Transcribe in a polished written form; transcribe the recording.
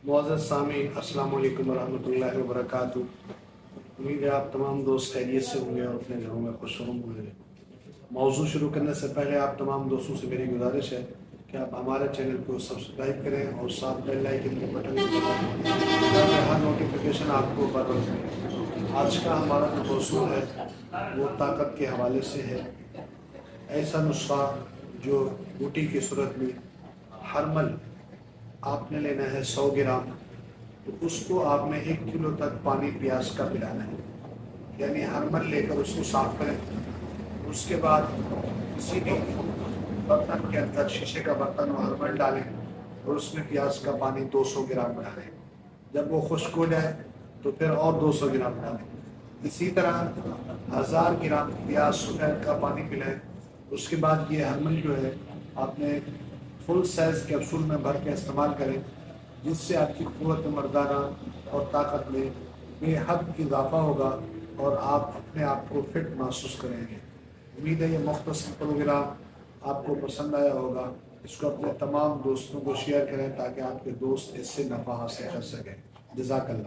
मुअज़्ज़ज़ सामी, अस्सलाम वालेकुम वरहमतुल्लाहि वबरकातुहू। उम्मीद है आप तमाम दोस्त खैरियत से होंगे और अपने घरों में खुश होंगे। मौजू शुरू करने से पहले आप तमाम दोस्तों से मेरी गुजारिश है कि आप हमारे चैनल को सब्सक्राइब करें और साथ बेल आइकन के बटन को दबाएं ताकि हर नोटिफिकेशन आपको बर वक्त मिले। आज का हमारा जो मौजू है वो ताकत के हवाले से है। ऐसा नुस्खा जो बूटी की सूरत में हर मल आपने लेना है 100 ग्राम, तो उसको आपने 1 किलो तक पानी प्याज का पिलाना है। यानी हर मल लेकर उसको साफ करें। उसके बाद किसी भी बर्तन के अंदर, शीशे का बर्तन हो, हर मल डालें और उसमें प्याज का पानी 200 ग्राम डालें। जब वो खुश्क हो जाए तो फिर और 200 ग्राम डालें। इसी तरह 1000 ग्राम प्याज सफ़ेद का पानी पिलाएं। उसके बाद ये हरमल जो है आपने फुल साइज़ कैप्सूल में भर के इस्तेमाल करें, जिससे आपकी क़ुव्वत मर्दाना और ताकत में बेहद इजाफा होगा और आप अपने आप को फिट महसूस करेंगे। उम्मीद है ये मुख्तसर प्रोग्राम आपको पसंद आया होगा। इसको अपने तमाम दोस्तों को शेयर करें ताकि आपके दोस्त इससे नफ़ा हासिल कर सकें। जज़ाकल्लाह।